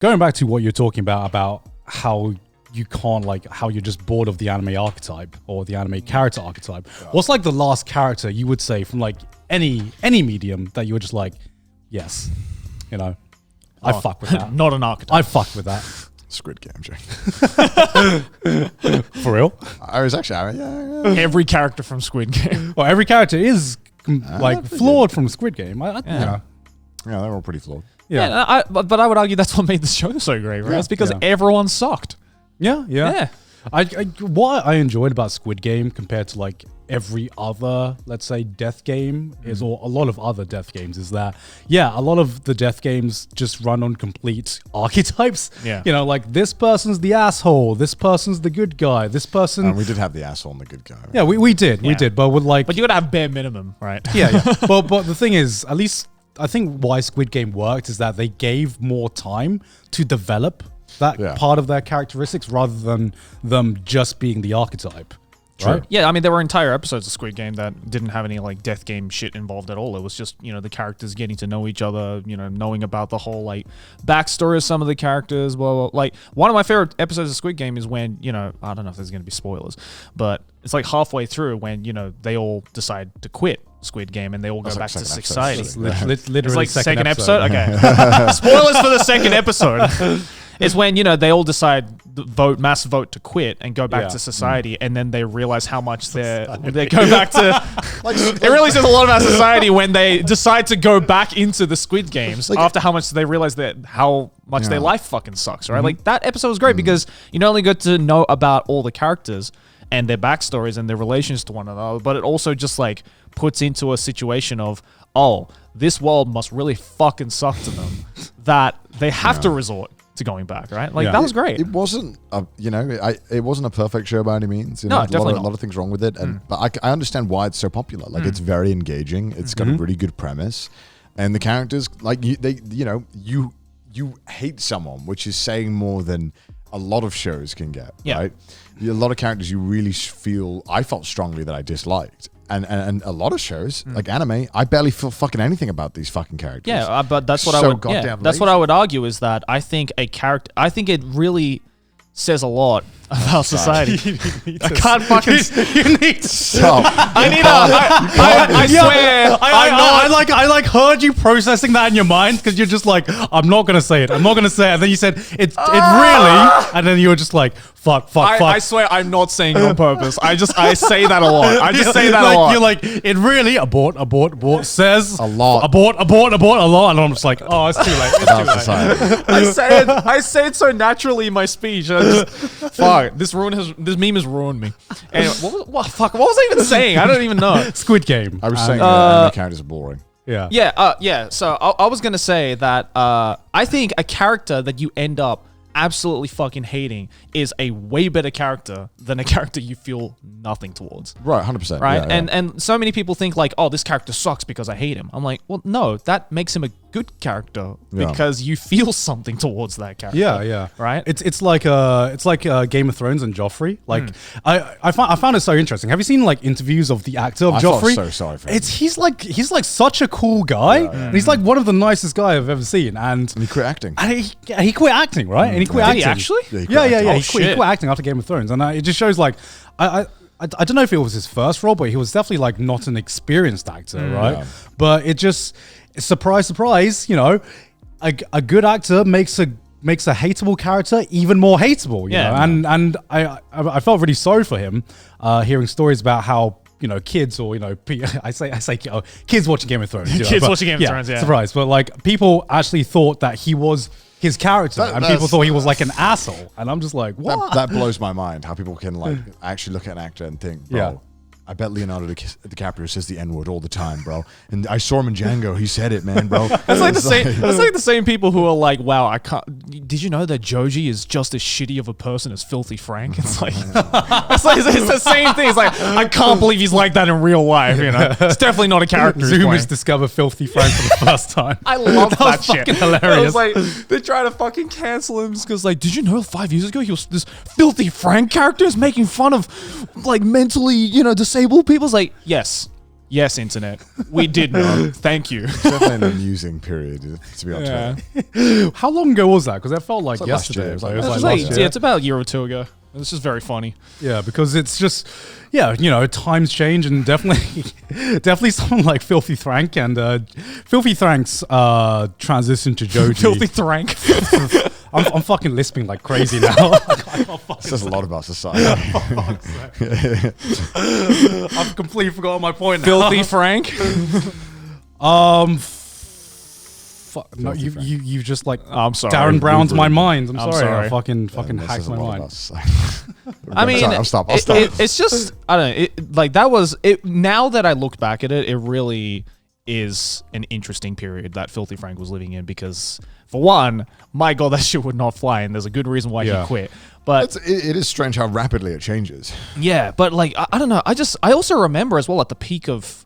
Going back to what you're talking about how you can't how you're just bored of the anime archetype or the anime character archetype. What's like the last character you would say from like any medium that you were just like, yes, I fuck with that. Not an archetype. I fuck with that. Squid Game, Jake. For real? I was actually, yeah. Every character from Squid Game. Well, every character is flawed from Squid Game. Yeah, they're all pretty flawed. Yeah. But I would argue that's what made the show so great, right? Yeah. It's because everyone sucked. Yeah. What I enjoyed about Squid Game compared to like every other, let's say, death game is, or a lot of other death games, is that a lot of the death games just run on complete archetypes. Yeah. Like this person's the asshole, this person's the good guy, this person. And we did have the asshole and the good guy. Right? Yeah, we did, but with like. But you gotta have bare minimum, right? Yeah. but the thing is, at least I think why Squid Game worked is that they gave more time to develop that part of their characteristics rather than them just being the archetype. True. Right? Yeah, I mean, there were entire episodes of Squid Game that didn't have any like death game shit involved at all. It was just, the characters getting to know each other, knowing about the whole like backstory of some of the characters. Well, like one of my favorite episodes of Squid Game is when, I don't know if there's going to be spoilers, but it's like halfway through when, they all decide to quit Squid Game and they all go back to society. It's literally It's like second episode? Okay. Spoilers for the second episode. It's when, they all decide mass vote to quit and go back to society, and then they realize how much they go back to. It really says a lot about society when they decide to go back into the Squid Games after how much they realize how much their life fucking sucks, right? Like that episode was great because you not only got to know about all the characters and their backstories and their relations to one another, but it also just like puts into a situation of, this world must really fucking suck to them that they have to resort to going back, right? Like that was great. It wasn't, it wasn't a perfect show by any means. No, definitely a lot of things wrong with it, but I understand why it's so popular. Like it's very engaging. It's got a really good premise, and the characters, like you hate someone, which is saying more than a lot of shows can get. Right? A lot of characters you really feel. I felt strongly that I disliked. And a lot of shows, like anime, I barely feel fucking anything about these fucking characters. Yeah, but that's what I would. That's what I would argue is that I think it really says a lot about society. I can't fucking. You need to stop. I swear. I heard you processing that in your mind because you're just like, I'm not gonna say it. I'm not gonna say it. And then you said it really, and then you were just like, fuck. I swear I'm not saying it on purpose. I say that a lot. I just say that a lot. You're like, it really abort says a lot. Abort a lot, and I'm just like, oh, it's too late. It's too late. I say it so naturally in my speech. Fuck. This meme has ruined me. Anyway, what was I even saying? I don't even know. Squid Game. I was saying the characters are boring. Yeah. So I was gonna say that I think a character that you end up absolutely fucking hating is a way better character than a character you feel nothing towards. Right, 100%. Right? Yeah, and so many people think like, this character sucks because I hate him. I'm like, well, no, that makes him a good character because you feel something towards that character. Yeah. Right? It's like Game of Thrones and Joffrey. Like I found it so interesting. Have you seen like interviews of the actor of Joffrey? I felt so sorry for him. He's like such a cool guy. And he's like one of the nicest guys I've ever seen. And he quit acting. And he quit acting, right? And he quit acting. Did he actually? Yeah. He quit acting after Game of Thrones, and it just shows like I don't know if it was his first role, but he was definitely like not an experienced actor, right? Yeah. But it just surprise, a good actor makes a hateable character even more hateable. You know? And I felt really sorry for him, hearing stories about how kids or I say kids watching Game of Thrones. Kids watching Game of Thrones, yeah. Surprise, but like people actually thought that he was his character, and people thought he was like an asshole, and I'm just like, what? That blows my mind. How people can like actually look at an actor and think, bro, I bet Leonardo DiCaprio says the N-word all the time, bro. And I saw him in Django. He said it, man, bro. That's like the same people who are like, wow, I can't. Did you know that Joji is just as shitty of a person as Filthy Frank? It's like, it's the same thing. It's like, I can't believe he's like that in real life. It's definitely not a character. Zoomers discover Filthy Frank for the first time. I love that shit. Fucking hilarious. I was like, they try to fucking cancel him because like, did you know 5 years ago he was this Filthy Frank character is making fun of like mentally disabled people? It's like, yes, Yes, internet. We did know. Thank you. It's definitely an amusing period to be on Twitter. How long ago was that? Because that felt like like yesterday. last year. It was It's like like- last year. It's about a year or two ago. It's just very funny. Yeah, because it's just, times change, and definitely someone like Filthy Frank and Filthy Frank's transition to Joji. Filthy Frank. I'm fucking lisping like crazy now. It says a lot about society. I've completely forgotten my point now. Filthy Frank. No, you just like I'm sorry. Darren Brown's my mind. I'm I'm sorry. sorry. I fucking That hacked says a my lot mind. about society. I mean, Sorry, I'll stop. It's just, I don't know. That was it. Now that I look back at it, it really is an interesting period that Filthy Frank was living in, because for one, my God, that shit would not fly, and there's a good reason why he quit. But it is strange how rapidly it changes. yeah, but like I don't know. I also remember as well at the peak of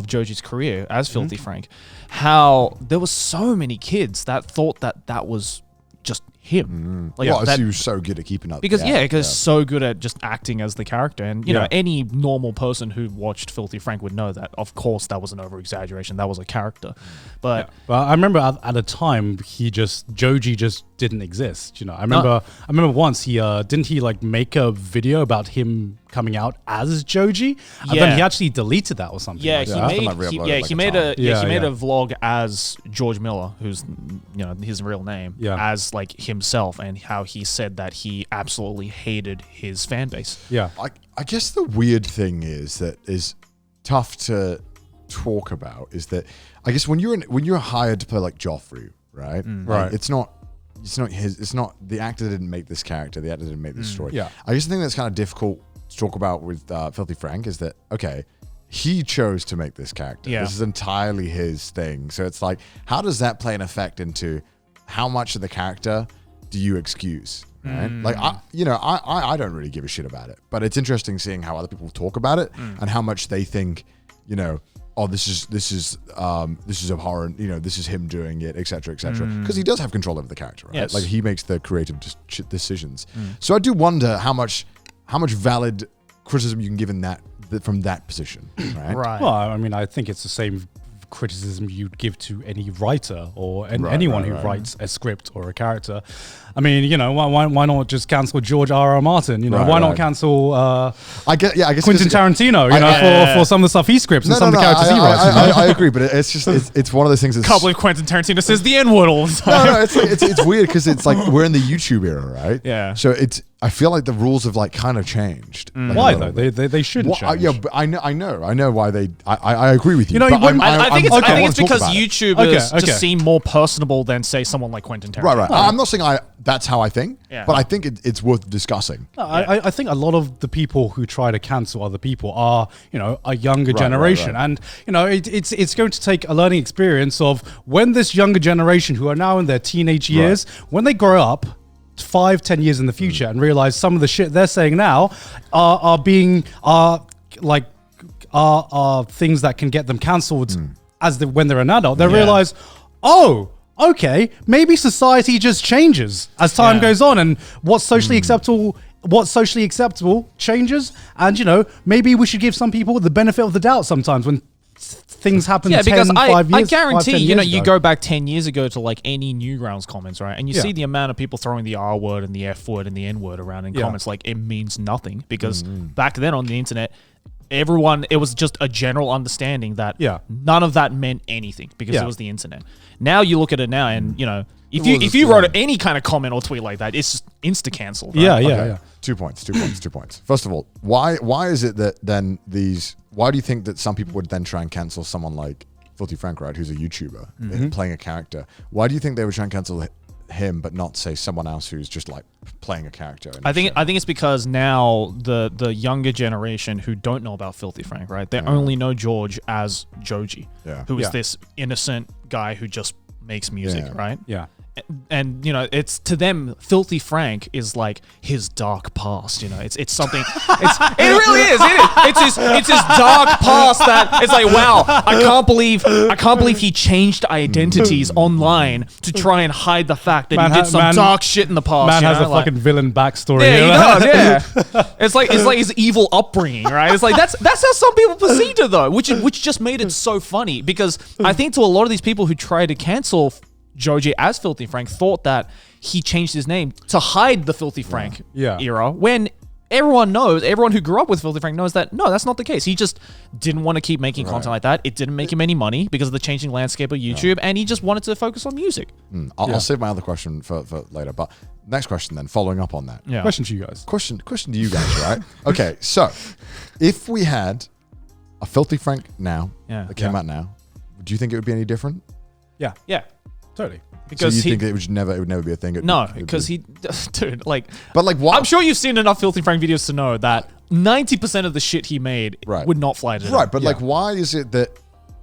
Joji's career as Filthy Frank, how there was so many kids that thought that was just him. Like Well, that, he was so good at keeping up. because so good at just acting as the character, and you know, any normal person who watched Filthy Frank would know that of course that was an over exaggeration, that was a character. But But I remember at a time Joji just didn't exist. I remember once he didn't he like make a video about him coming out as Joji, and then he actually deleted that or something. yeah, like he that. made made a vlog as George Miller, who's his real name, as like himself, and how he said that he absolutely hated his fan base. Yeah. I guess the weird thing is that is tough to talk about is that I guess when you're hired to play like Joffrey, right? Right. It's not the actor didn't make this character, the actor didn't make this story. Yeah. I guess the thing that's kind of difficult to talk about with Filthy Frank is that, okay, he chose to make this character. Yeah. This is entirely his thing. So it's like, how does that play an effect into how much of the character do you excuse? Right? Like, I don't really give a shit about it, but it's interesting seeing how other people talk about it and how much they think, oh, this is abhorrent. This is him doing it, etc., etc. Because he does have control over the character, right? Yes. Like he makes the creative decisions. So I do wonder how much valid criticism you can give in from that position, right? Right. Well, I mean, I think it's the same criticism you'd give to any writer or anyone who writes a script or a character. I mean, why not just cancel George R.R. Martin? Why not cancel I guess Quentin Tarantino? For some of the stuff he scripts and some of the characters he writes. I agree, but it's just it's one of those things. That's, Can't believe Quentin Tarantino says the N-word all the time. no, it's weird because it's like we're in the YouTube era, right? Yeah. So I feel like the rules have like kind of changed. Like, Why though? They shouldn't change. Yeah, but I know why they. I agree with you. You but I think it's because YouTubers Okay. just seem more personable than say someone like Quentin Tarantino. Right. I'm not saying that's how I think, Yeah. but I think it's worth discussing. No, I think a lot of the people who try to cancel other people are, a younger generation. right. And, it's going to take a learning experience of when this younger generation who are now in their teenage years, when they grow up 5-10 years in the future and realize some of the shit they're saying now are things that can get them cancelled when they're an adult. They realize, oh, okay, maybe society just changes as time goes on, and what's socially acceptable changes, and maybe we should give some people the benefit of the doubt sometimes when things happen 10, because 5 years, I guarantee, 5-10 years you ago. go back 10 years ago to like any Newgrounds comments, right? And you see the amount of people throwing the R word and the F word and the N word around in comments, like it means nothing, because back then on the internet, it was just a general understanding that none of that meant anything because it was the internet. Now you look at it now and, if you wrote any kind of comment or tweet like that, it's just insta-cancelled. Right? Yeah. 2 points. First of all, why is it that then why do you think that some people would then try and cancel someone like Filthy Frank, right, who's a YouTuber playing a character? Why do you think they would try and cancel him but not say someone else who's just like playing a character? I think it's because now the younger generation who don't know about Filthy Frank, right? They only know George as Joji, who is this innocent guy who just makes music, right? Yeah. and you know, it's to them, Filthy Frank is like his dark past. You know, it's something. It really is. It's his dark past that it's like, wow, I can't believe he changed identities online to try and hide the fact that he did some dark shit in the past. Man has a fucking villain backstory. Yeah, he does. Yeah, it's like his evil upbringing, right? It's like that's how some people perceived it though, which just made it so funny, because I think to a lot of these people who try to cancel Joji as Filthy Frank thought that he changed his name to hide the Filthy Frank era, when everyone who grew up with Filthy Frank knows that no, that's not the case. He just didn't want to keep making content like that. It didn't make him any money because of the changing landscape of YouTube, and he just wanted to focus on music. I'll save my other question for later, but next question then, following up on that. Yeah. Question to you guys. Question to you guys, right? Okay, so if we had a Filthy Frank now that came out now, do you think it would be any different? Yeah. Totally. Because so you think it would never be a thing? Because dude, like, but like, what? I'm sure you've seen enough Filthy Frank videos to know that 90% of the shit he made would not fly today. Right, but like, why is it that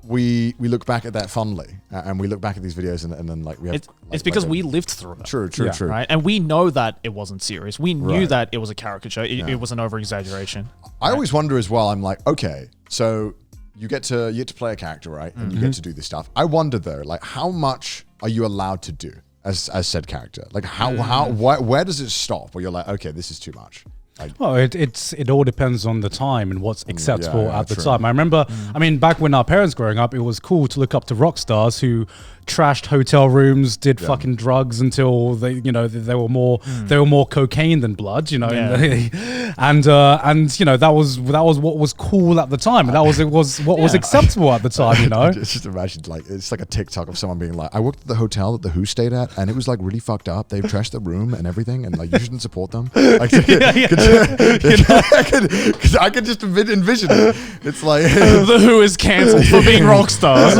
we look back at that fondly, and we look back at these videos and then like we have? It's because we lived through it. True. Right, and we know that it wasn't serious. We knew that it was a caricature. It was an over exaggeration. I always wonder as well. I'm like, okay, so you get to play a character, right? And you get to do this stuff. I wonder though, like, how much are you allowed to do as said character? Like, where does it stop? Where you're like, okay, this is too much. Like, well, it all depends on the time and what's acceptable at the time. I remember, I mean, back when our parents growing up, it was cool to look up to rock stars who trashed hotel rooms, did fucking drugs until they were more cocaine than blood, you know, and you know that was what was cool at the time, and that was what was acceptable at the time, you know. Just imagine, like, it's like a TikTok of someone being like, I worked at the hotel that the Who stayed at, and it was like really fucked up. They trashed the room and everything, and like you shouldn't support them. Like, I could just envision it. It's like the Who is cancelled for being rock stars.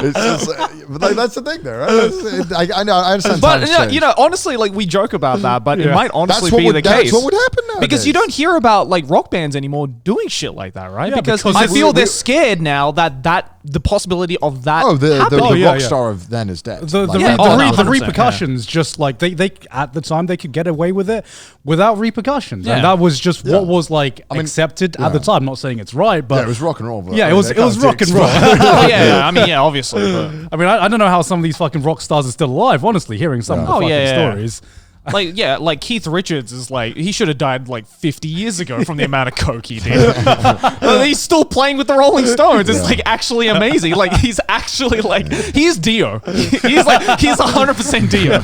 It's just, but like, that's the thing, there. Right? I know, I understand. But you know, honestly, like, we joke about that, but it might honestly be the case. That's what would happen nowadays. Because you don't hear about like rock bands anymore doing shit like that, right? Yeah, because I feel they're scared now that the possibility of that. The rock star of then is dead. The repercussions, just like they at the time they could get away with it without repercussions, and that was just what was like accepted at the time. I'm not saying it's right, but it was rock and roll. But it was rock and roll. I mean, obviously. But. I mean, I don't know how some of these fucking rock stars are still alive. Honestly, hearing some of the fucking stories. Like Keith Richards is like, he should have died like 50 years ago from the amount of coke he did. He's still playing with the Rolling Stones. It's like actually amazing. Like, he's actually like, he's Dio. He's 100% Dio.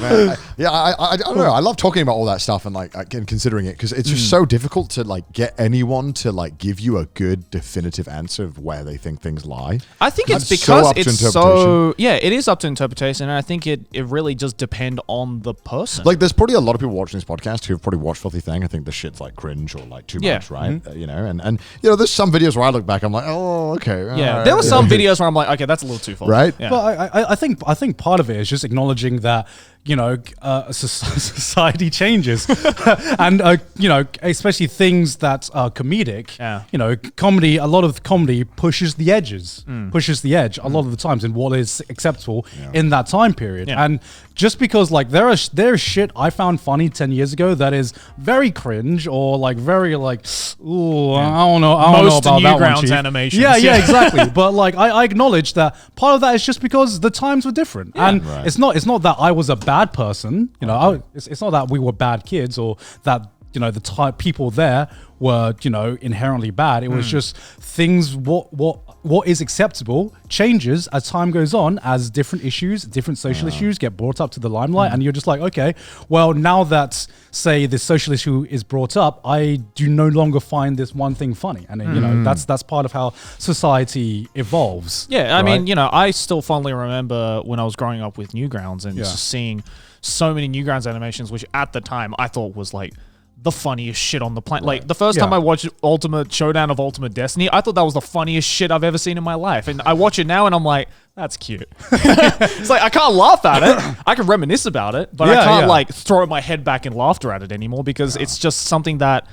Man, I don't know. I love talking about all that stuff and like considering it, because it's just so difficult to like get anyone to like give you a good definitive answer of where they think things lie. I think it's because it is up to interpretation, and I think it really just depends on the person. Like, there's probably a lot of people watching this podcast who've probably watched Filthy Thing. I think the shit's like cringe or like too much, right? You know, and you know, there's some videos where I look back, I'm like, oh, okay. Yeah, there were some videos where I'm like, okay, that's a little too far. Right? Yeah. But I think part of it is just acknowledging that, you know, society changes, and you know, especially things that are comedic. Yeah. You know, a lot of comedy pushes the edge a lot of the times in what is acceptable in that time period. And just because like there is shit I found funny 10 years ago that is very cringe or like very like, ooh, I don't know about that one. Newgrounds animations. Yeah, exactly. But like I acknowledge that part of that is just because the times were different, and it's not that I was a bad person, you know. It's not that we were bad kids or that, you know, the type people there were, you know, inherently bad. It was just things. What is acceptable changes as time goes on, as different social issues get brought up to the limelight, and you're just like, okay, well, now that, say, this social issue is brought up, I do no longer find this one thing funny, and you know, that's part of how society evolves. Yeah, I mean, you know, I still fondly remember when I was growing up with Newgrounds and just seeing so many Newgrounds animations, which at the time I thought was like the funniest shit on the planet. Like, the first time I watched Ultimate Showdown of Ultimate Destiny, I thought that was the funniest shit I've ever seen in my life. And I watch it now and I'm like, that's cute. It's like, I can't laugh at it. I can reminisce about it, but I can't like throw my head back in laughter at it anymore, because it's just something that,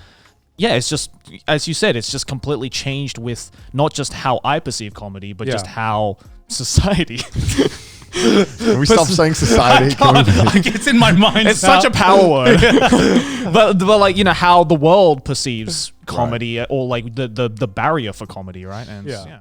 it's just, as you said, it's just completely changed with not just how I perceive comedy, but just how society Can we stop saying society? Like, it's in my mind. It's such a power word. but like, how the world perceives comedy or like the barrier for comedy, right? And Yeah.